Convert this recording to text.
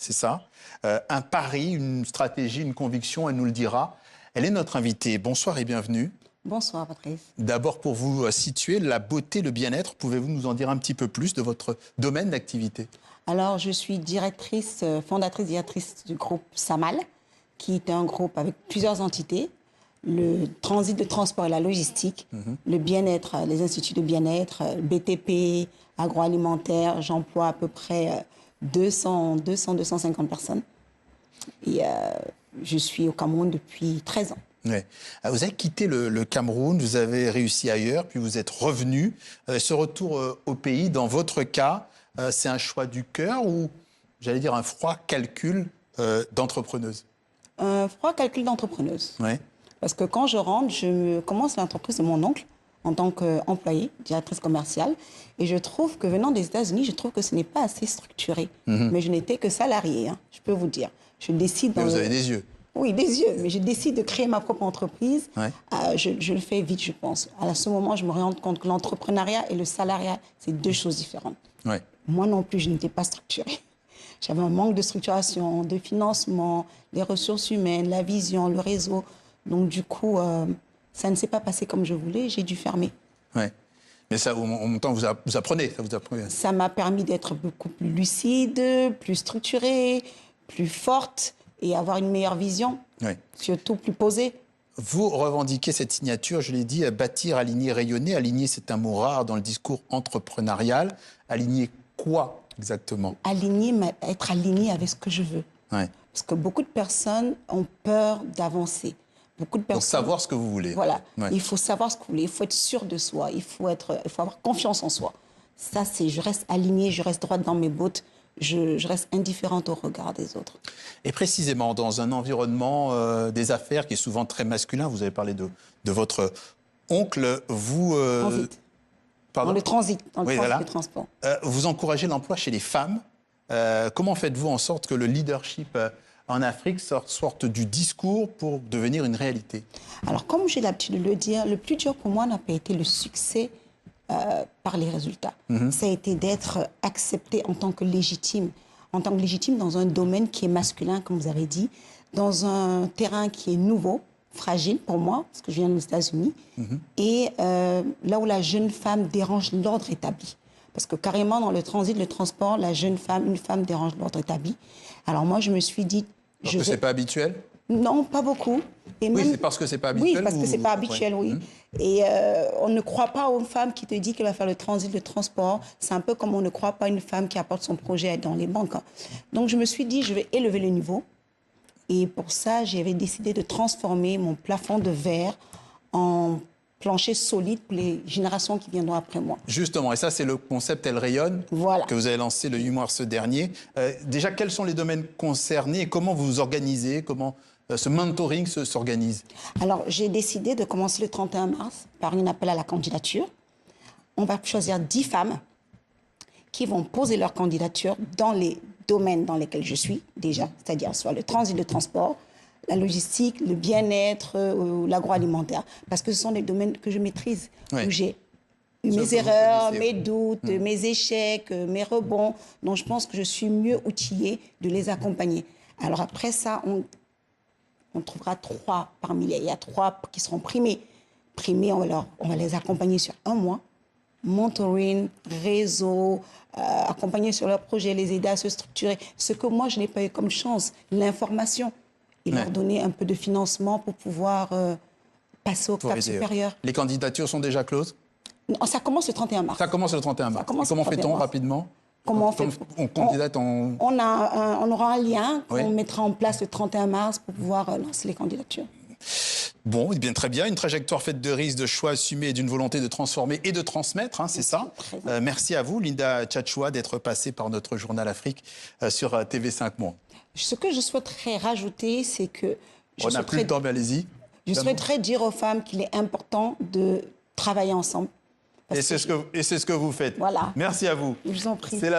c'est ça. Un pari, une stratégie, une conviction, elle nous le dira. Elle est notre invitée. Bonsoir et bienvenue. Bonsoir, Patrice. D'abord, pour vous situer, la beauté, le bien-être, pouvez-vous nous en dire un petit peu plus de votre domaine d'activité? Alors, je suis fondatrice directrice du groupe Samal, qui est un groupe avec plusieurs entités. Le transit, le transport et la logistique, le bien-être, les instituts de bien-être, BTP, agroalimentaire. J'emploie à peu près 250 personnes. Et je suis au Cameroun depuis 13 ans. Ouais. Vous avez quitté le Cameroun, vous avez réussi ailleurs, puis vous êtes revenu. Ce retour au pays, dans votre cas, c'est un choix du cœur ou, j'allais dire, un froid calcul d'entrepreneuse? Un froid calcul d'entrepreneuse. Ouais. Parce que quand je rentre, je commence l'entreprise de mon oncle en tant qu'employée, directrice commerciale. Et je trouve que venant des États-Unis, je trouve que ce n'est pas assez structuré. Mais je n'étais que salariée, hein, je peux vous dire. Je décide. Mais vous avez des yeux. Oui, des yeux. Mais je décide de créer ma propre entreprise. Ouais. Je le fais vite, je pense. À ce moment, je me rends compte que l'entrepreneuriat et le salariat, c'est deux choses différentes. Ouais. Moi non plus, je n'étais pas structurée. J'avais un manque de structuration, de financement, les ressources humaines, la vision, le réseau. Donc, du coup, ça ne s'est pas passé comme je voulais. J'ai dû fermer. Ouais. Mais ça, en même temps, vous apprenez. Ça m'a permis d'être beaucoup plus lucide, plus structurée, plus forte et avoir une meilleure vision. Ouais. Surtout plus posée. Vous revendiquez cette signature, je l'ai dit, bâtir, aligner, rayonner. Aligner, c'est un mot rare dans le discours entrepreneurial. Aligner quoi exactement? Être aligné avec ce que je veux. Ouais. Parce que beaucoup de personnes ont peur d'avancer. Beaucoup de personnes. Donc savoir ce que vous voulez. Voilà. Ouais. Il faut savoir ce que vous voulez. Il faut être sûr de soi. Il faut avoir confiance en soi. Ça, c'est je reste alignée, je reste droite dans mes bottes. Je reste indifférente au regard des autres. Et précisément, dans un environnement des affaires qui est souvent très masculin, vous avez parlé de votre oncle, vous... Transit. Pardon? Dans le transit, Oui, voilà. le transport. Vous encouragez l'emploi chez les femmes. Comment faites-vous en sorte que le leadership en Afrique sorte du discours pour devenir une réalité? Alors, comme j'ai l'habitude de le dire, le plus dur pour moi n'a pas été le succès par les résultats. Ça a été d'être accepté en tant que légitime. En tant que légitime dans un domaine qui est masculin, comme vous avez dit, dans un terrain qui est nouveau, fragile pour moi, parce que je viens des États-Unis, et là où la jeune femme dérange l'ordre établi. Parce que carrément, dans le transit, le transport, une femme dérange l'ordre établi. Alors moi, je me suis dit... Parce que c'est pas habituel? Non, pas beaucoup. Et oui, même... c'est parce que c'est pas habituel? Oui, parce que c'est pas habituel, oui. Et on ne croit pas aux femmes qui te disent qu'elle va faire le transit, le transport. C'est un peu comme on ne croit pas à une femme qui apporte son projet dans les banques. Donc je me suis dit, je vais élever le niveau. Et pour ça, j'avais décidé de transformer mon plafond de verre en plancher solide pour les générations qui viendront après moi. Justement, et ça, c'est le concept Elle rayonne, voilà, que vous avez lancé le 8 mars dernier. Déjà, quels sont les domaines concernés et comment vous vous organisez? Comment ce mentoring s'organise? Alors, j'ai décidé de commencer le 31 mars par un appel à la candidature. On va choisir 10 femmes qui vont poser leur candidature dans les domaines dans lesquels je suis déjà, c'est-à-dire soit le transit, le transport, la logistique, le bien-être, l'agroalimentaire, parce que ce sont des domaines que je maîtrise, où j'ai mes erreurs, mes doutes, mes échecs, mes rebonds, donc je pense que je suis mieux outillée de les accompagner. Alors après ça, on trouvera 3 parmi les... Il y a 3 qui seront primés. Primés, on va les accompagner sur 1 mois. Mentoring, réseau, accompagner sur leur projet, les aider à se structurer. Ce que moi, je n'ai pas eu comme chance, l'information. Et leur donner un peu de financement pour pouvoir passer au cap supérieur. Les candidatures sont déjà closes? Non, ça commence le 31 mars. Ça commence le 31 mars. Comment fait-on rapidement? Comment on fait? On candidate on aura un lien qu'on mettra en place le 31 mars pour pouvoir lancer les candidatures. Bon, eh bien, très bien. Une trajectoire faite de risques, de choix assumés et d'une volonté de transformer et de transmettre, hein, c'est ça. Merci à vous, Linda Tchatchoua, d'être passée par notre journal Afrique sur TV5 Monde. Ce que je souhaiterais rajouter, c'est que... On n'a plus le temps, mais allez-y. Je souhaiterais dire aux femmes qu'il est important de travailler ensemble. Et c'est ce que vous faites. Voilà. Merci à vous. Je vous en prie.